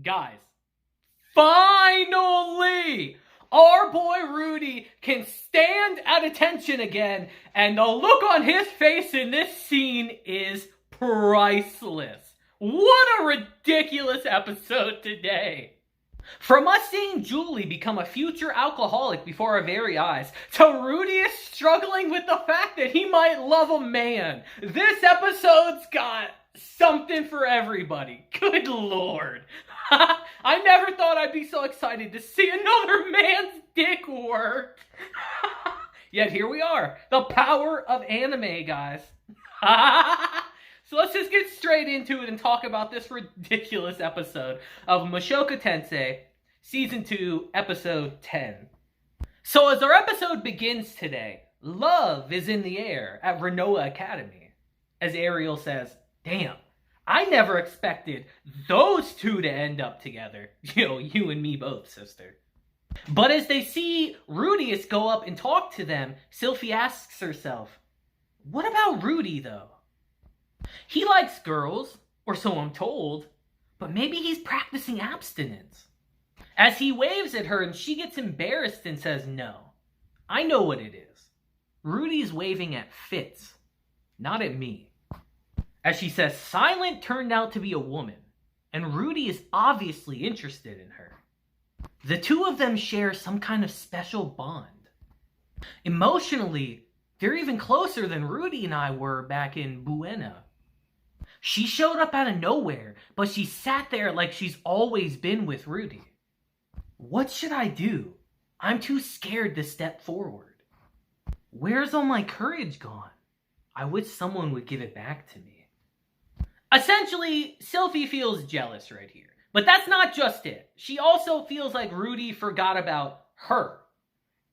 Guys, finally! Our boy Rudy can stand at attention again, and the look on his face in this scene is priceless. What a ridiculous episode today! From us seeing Julie become a future alcoholic before our very eyes, to Rudeus struggling with the fact that he might love a man, this episode's got something for everybody. Good lord. I never thought I'd be so excited to see another man's dick work. Yet here we are. The power of anime, guys. So let's just get straight into it and talk about this ridiculous episode of Mushoku Tensei, Season 2, Episode 10. So as our episode begins today, love is in the air at Renoa Academy. As Ariel says, damn, I never expected those two to end up together. You and me both, sister. But as they see Rudeus go up and talk to them, Sylphy asks herself, what about Rudy, though? He likes girls, or so I'm told, but maybe he's practicing abstinence. As he waves at her and she gets embarrassed and says no. I know what it is. Rudy's waving at Fitz, not at me. As she says, Silent turned out to be a woman, and Rudy is obviously interested in her. The two of them share some kind of special bond. Emotionally, they're even closer than Rudy and I were back in Buena. She showed up out of nowhere, but she sat there like she's always been with Rudy. What should I do? I'm too scared to step forward. Where's all my courage gone? I wish someone would give it back to me. Essentially, Sylphy feels jealous right here. But that's not just it. She also feels like Rudy forgot about her.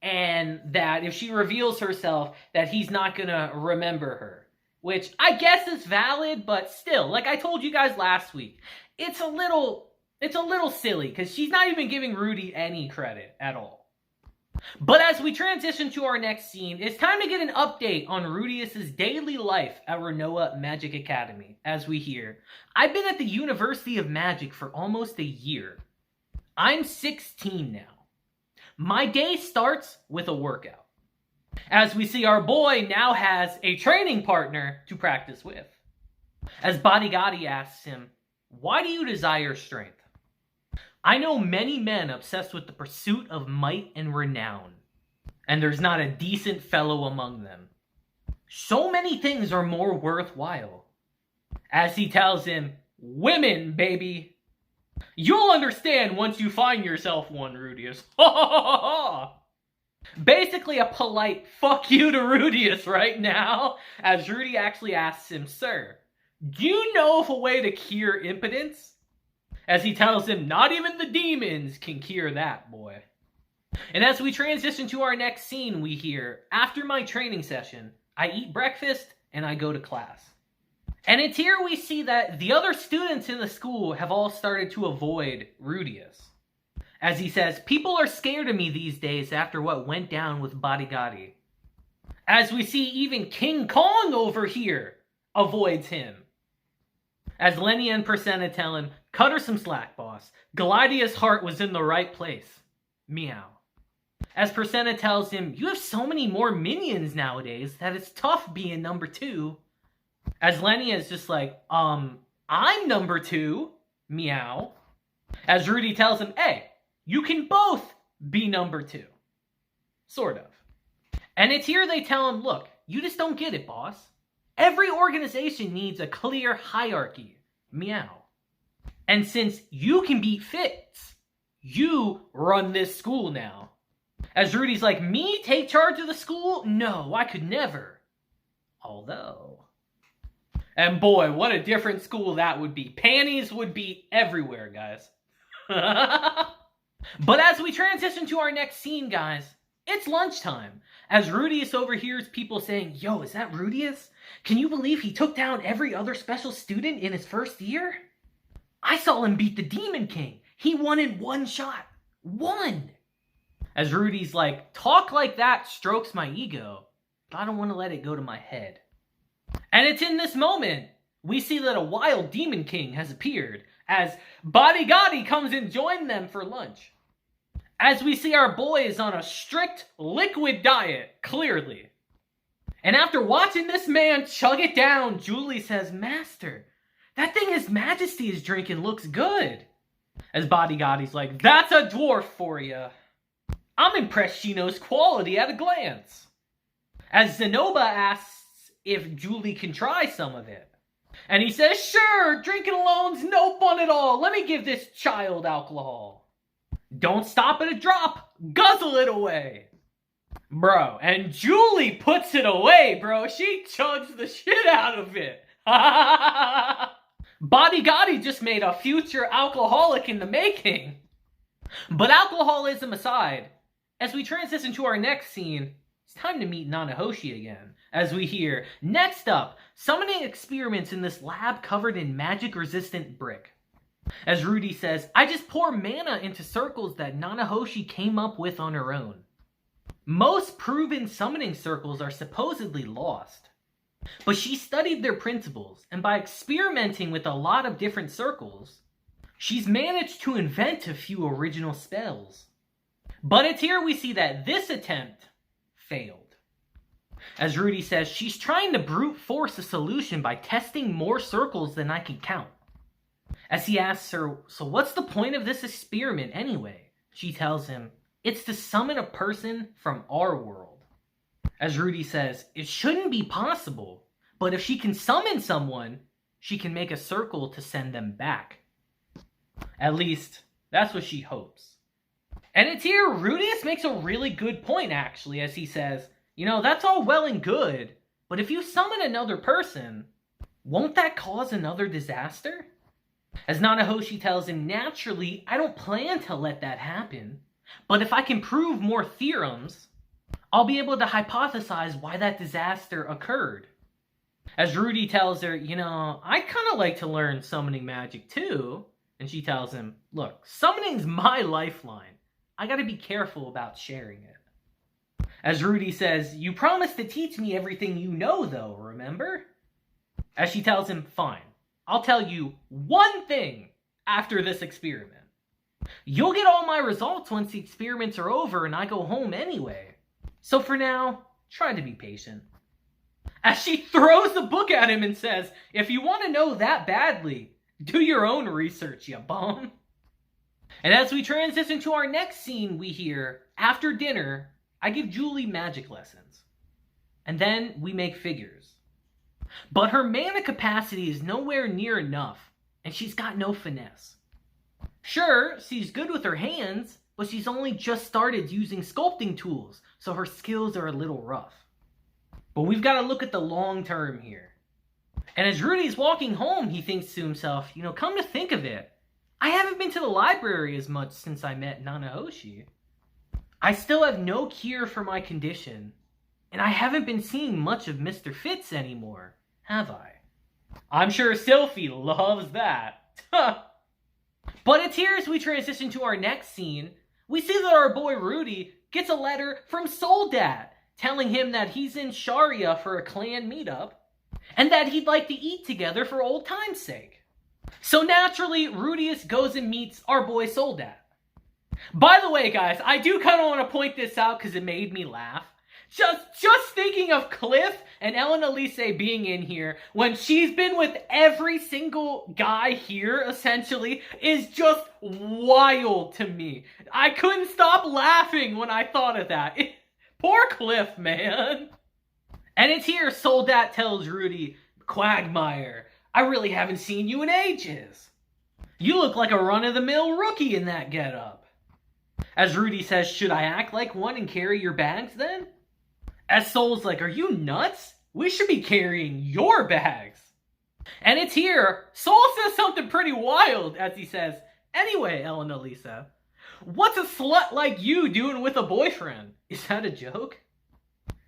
And that if she reveals herself, that he's not gonna remember her. Which I guess is valid, but still, like I told you guys last week, it's a little silly, because she's not even giving Rudy any credit at all. But as we transition to our next scene, it's time to get an update on Rudeus' daily life at Renoa Magic Academy. As we hear, I've been at the University of Magic for almost a year. I'm 16 now. My day starts with a workout. As we see, our boy now has a training partner to practice with. As Bodygotti asks him, why do you desire strength? I know many men obsessed with the pursuit of might and renown, and there's not a decent fellow among them. So many things are more worthwhile. As he tells him, women, baby. You'll understand once you find yourself one, Rudeus. Ha ha ha ha! Basically a polite fuck you to Rudeus right now, as Rudy actually asks him, sir, do you know of a way to cure impotence? As he tells him, not even the demons can cure that, boy. And as we transition to our next scene, we hear, after my training session, I eat breakfast and I go to class. And it's here we see that the other students in the school have all started to avoid Rudeus. As he says, people are scared of me these days after what went down with Bodygotti. As we see even King Kong over here avoids him. As Lenny and Persena tell him, cut her some slack, boss. Gladia's heart was in the right place. Meow. As Persena tells him, you have so many more minions nowadays that it's tough being number 2. As Lenny is just like, I'm number 2. Meow. As Rudy tells him, hey, you can both be number 2. Sort of. And it's here they tell him, look, you just don't get it, boss. Every organization needs a clear hierarchy. Meow. And since you can beat Fitz, you run this school now. As Rudy's like, me take charge of the school? No, I could never. Although. And boy, what a different school that would be. Panties would be everywhere, guys. But as we transition to our next scene, guys, it's lunchtime. As Rudeus overhears people saying, yo, is that Rudeus? Can you believe he took down every other special student in his first year? I saw him beat the Demon King. He won in one shot. One! As Rudy's like, talk like that strokes my ego, but I don't want to let it go to my head. And it's in this moment we see that a wild Demon King has appeared, as Bodygotti comes and joins them for lunch. As we see our boy is on a strict liquid diet, clearly. And after watching this man chug it down, Julie says, "Master, that thing His Majesty is drinking looks good." As Bodygotti's like, "That's a dwarf for you. I'm impressed she knows quality at a glance." As Zenoba asks if Julie can try some of it. And he says, "Sure, drinking alone's no fun at all. Let me give this child alcohol. Don't stop at a drop. Guzzle it away." Bro, and Julie puts it away, bro. She chugs the shit out of it. Bodygotti just made a future alcoholic in the making. But alcoholism aside, as we transition to our next scene, it's time to meet Nanahoshi again. As we hear, "Next up, summoning experiments in this lab covered in magic-resistant brick." As Rudy says, "I just pour mana into circles that Nanahoshi came up with on her own. Most proven summoning circles are supposedly lost. But she studied their principles, and by experimenting with a lot of different circles, she's managed to invent a few original spells. But it's here we see that this attempt failed." As Rudy says, "She's trying to brute force a solution by testing more circles than I can count." As he asks her, "So what's the point of this experiment anyway?" She tells him, "It's to summon a person from our world." As Rudy says, "It shouldn't be possible, but if she can summon someone, she can make a circle to send them back. At least, that's what she hopes." And it's here Rudeus makes a really good point, actually, as he says, "That's all well and good, but if you summon another person, won't that cause another disaster?" As Nanahoshi tells him, "Naturally, I don't plan to let that happen, but if I can prove more theorems, I'll be able to hypothesize why that disaster occurred." As Rudy tells her, "I'd kind of like to learn summoning magic too." And she tells him, "Look, summoning's my lifeline. I gotta be careful about sharing it." As Rudy says, "You promised to teach me everything you know though, remember?" As she tells him, "Fine, I'll tell you one thing after this experiment. You'll get all my results once the experiments are over and I go home anyway. So for now, try to be patient." As she throws the book at him and says, "If you want to know that badly, do your own research, you bum." And as we transition to our next scene, we hear, "After dinner, I give Julie magic lessons. And then we make figures. But her mana capacity is nowhere near enough, and she's got no finesse. Sure, she's good with her hands, but she's only just started using sculpting tools, so her skills are a little rough. But we've got to look at the long term here." And as Rudy's walking home, he thinks to himself, come to think of it, I haven't been to the library as much since I met Nanahoshi. I still have no cure for my condition, and I haven't been seeing much of Mr. Fitz anymore, have I? I'm sure Sylphy loves that. But it's here as we transition to our next scene, we see that our boy Rudy gets a letter from Soldat telling him that he's in Sharia for a clan meetup and that he'd like to eat together for old time's sake. So naturally, Rudeus goes and meets our boy Soldat. By the way, guys, I do kind of want to point this out because it made me laugh. Just thinking of Cliff and Ellen Elise being in here when she's been with every single guy here, essentially, is just wild to me. I couldn't stop laughing when I thought of that. Poor Cliff, man. And it's here Soldat tells Rudy, "Quagmire, I really haven't seen you in ages. You look like a run-of-the-mill rookie in that getup." As Rudy says, "Should I act like one and carry your bags then?" As Soul's like, "Are you nuts? We should be carrying your bags." And it's here Soul says something pretty wild as he says, "Anyway, Ellen Elisa, what's a slut like you doing with a boyfriend? Is that a joke?"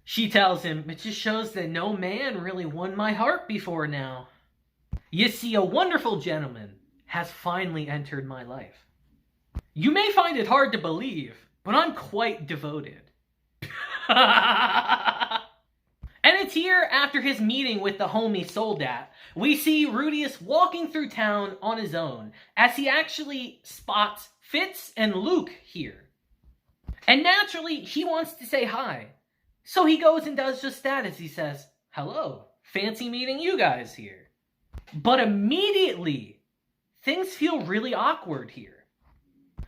She tells him, "It just shows that no man really won my heart before now. You see, a wonderful gentleman has finally entered my life. You may find it hard to believe, but I'm quite devoted." And it's it's here after his meeting with the homie Soldat. We see Rudeus walking through town on his own as he actually spots Fitz and Luke here. And naturally, he wants to say hi. So he goes and does just that as he says, "Hello, fancy meeting you guys here." But immediately, things feel really awkward here.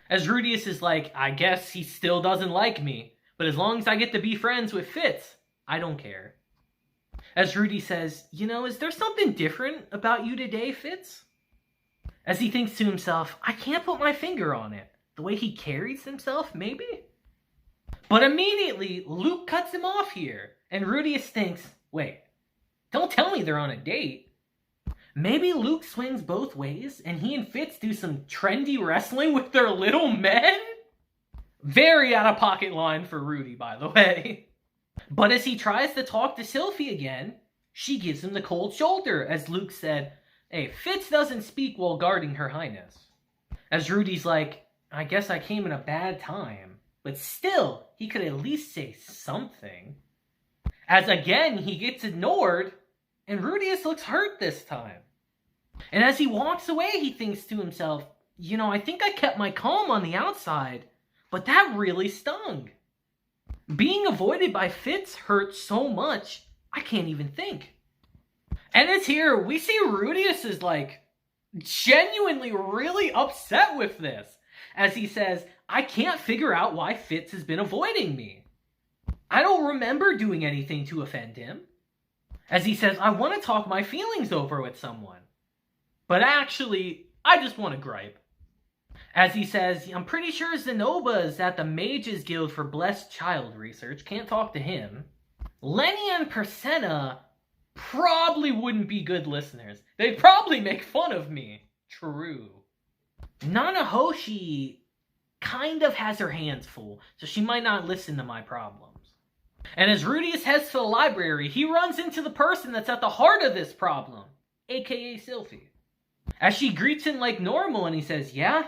As Rudeus is like, "I guess he still doesn't like me, but as long as I get to be friends with Fitz, I don't care." As Rudy says, "Is there something different about you today, Fitz?" As he thinks to himself, "I can't put my finger on it. The way he carries himself, maybe?" But immediately, Luke cuts him off here, and Rudeus thinks, wait, don't tell me they're on a date. Maybe Luke swings both ways, and he and Fitz do some trendy wrestling with their little men? Very out-of-pocket line for Rudy, by the way. But as he tries to talk to Sylphy again, she gives him the cold shoulder, as Luke said, "Hey, Fitz doesn't speak while guarding Her Highness." As Rudy's like, "I guess I came in a bad time." But still, he could at least say something. As again, he gets ignored, and Rudeus looks hurt this time. And as he walks away, he thinks to himself, I think I kept my calm on the outside, but that really stung. Being avoided by Fitz hurt so much, I can't even think. And it's here, we see Rudeus is genuinely really upset with this. As he says, "I can't figure out why Fitz has been avoiding me. I don't remember doing anything to offend him." As he says, "I want to talk my feelings over with someone. But actually, I just want to gripe." As he says, "I'm pretty sure Zenoba's at the Mages Guild for Blessed Child Research. Can't talk to him. Lenny and Persena probably wouldn't be good listeners. They'd probably make fun of me." True. Nanahoshi kind of has her hands full, so she might not listen to my problems. And as Rudeus heads to the library, he runs into the person that's at the heart of this problem, A.K.A Sylphy. As she greets him like normal, and he says, "Yeah,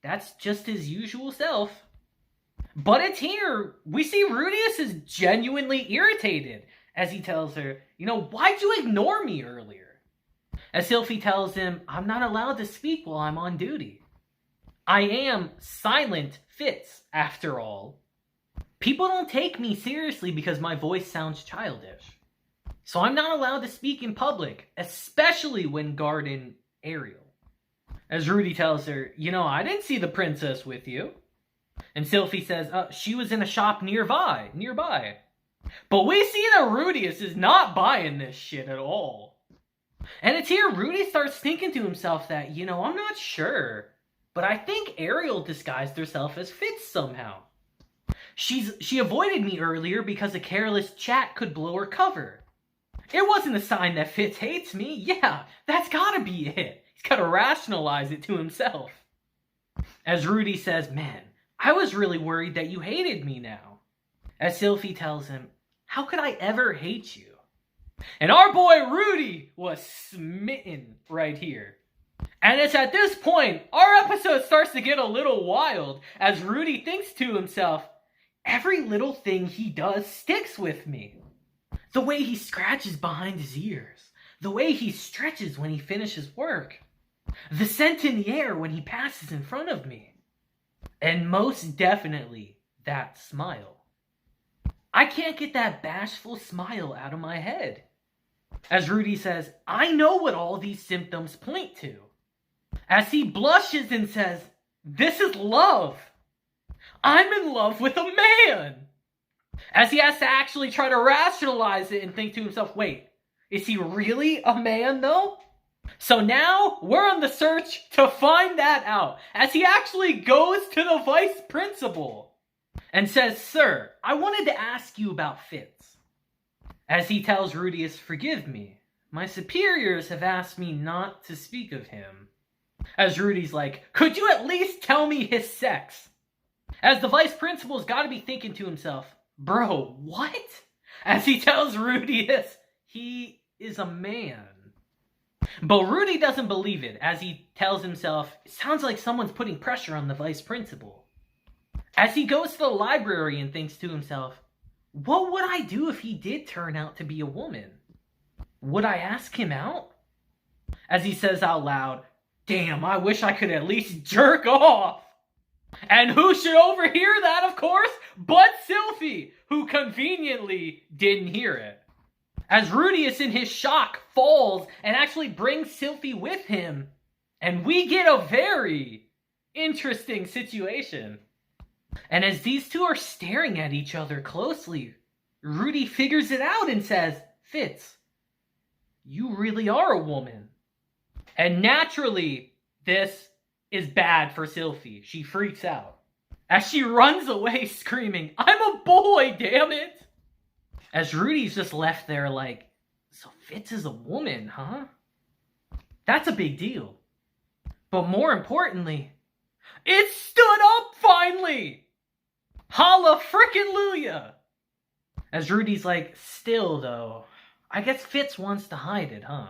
that's just his usual self." But it's here, we see Rudeus is genuinely irritated, as he tells her, "Why'd you ignore me earlier?" As Sylphy tells him, "I'm not allowed to speak while I'm on duty. I am Silent Fitz, after all. People don't take me seriously because my voice sounds childish. So I'm not allowed to speak in public, especially when guarding Ariel." As Rudy tells her, "I didn't see the princess with you." And Sylphy says, "She was in a shop nearby. But we see that Rudeus is not buying this shit at all. And it's here Rudy starts thinking to himself that, I'm not sure, but I think Ariel disguised herself as Fitz somehow. She avoided me earlier because a careless chat could blow her cover. It wasn't a sign that Fitz hates me. Yeah, that's gotta be it. He's gotta rationalize it to himself." As Rudy says, "Man, I was really worried that you hated me now." As Sylphy tells him, "How could I ever hate you?" And our boy Rudy was smitten right here. And it's at this point, our episode starts to get a little wild, as Rudy thinks to himself, every little thing he does sticks with me. The way he scratches behind his ears, the way he stretches when he finishes work, the scent in the air when he passes in front of me, and most definitely, that smile. I can't get that bashful smile out of my head." As Rudy says, "I know what all these symptoms point to." As he blushes and says, "This is love. I'm in love with a man." As he has to actually try to rationalize it and think to himself, wait, is he really a man though? So now we're on the search to find that out, as he actually goes to the vice principal and says, "Sir, I wanted to ask you about Fitz." As he tells Rudeus, "Forgive me, my superiors have asked me not to speak of him." As Rudy's like, "Could you at least tell me his sex?" As the vice principal's gotta be thinking to himself, "Bro, what?" As he tells Rudeus, he is a man. But Rudy doesn't believe it, as he tells himself, it sounds like someone's putting pressure on the vice principal. As he goes to the library and thinks to himself, What would I do if he did turn out to be a woman? Would I ask him out? As he says out loud, damn, I wish I could at least jerk off. And who should overhear that, of course, but Sylphy, who conveniently didn't hear it. As Rudeus, in his shock, falls and actually brings Sylphy with him, and we get a very interesting situation. And as these two are staring at each other closely, Rudy figures it out and says, Fitz, you really are a woman. And naturally, this is bad for Sylphy. She freaks out as she runs away screaming, I'm a boy, damn it! As Rudy's just left there like, so Fitz is a woman, huh? That's a big deal. But more importantly, it stood up finally! Holla frickin' Luya! As Rudy's like, still though, I guess Fitz wants to hide it, huh?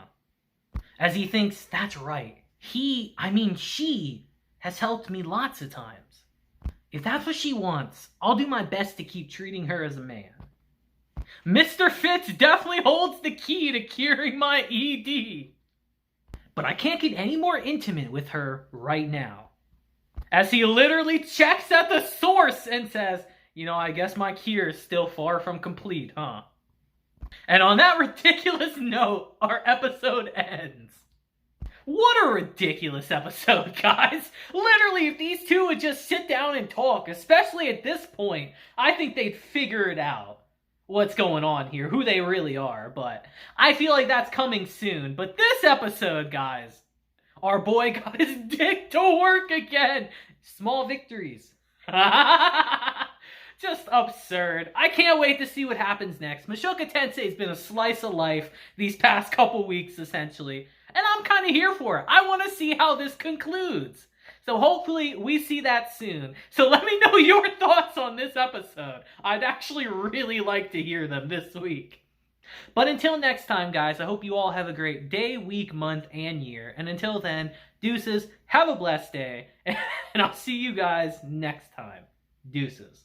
As he thinks, that's right. She has helped me lots of times. If that's what she wants, I'll do my best to keep treating her as a man. Mr. Fitz definitely holds the key to curing my ED. But I can't get any more intimate with her right now. As he literally checks at the source and says, I guess my cure is still far from complete, huh? And on that ridiculous note, our episode ends. What a ridiculous episode, guys. Literally, if these two would just sit down and talk, especially at this point, I think they'd figure it out. What's going on here, who they really are, but I feel like that's coming soon. But this episode, guys, our boy got his dick to work again. Small victories. Just absurd. I can't wait to see what happens next. Mushoku Tensei has been a slice of life these past couple weeks, essentially. And I'm kind of here for it. I want to see how this concludes. So hopefully we see that soon. So let me know your thoughts on this episode. I'd actually really like to hear them this week. But until next time, guys, I hope you all have a great day, week, month, and year. And until then, deuces, have a blessed day. And I'll see you guys next time. Deuces.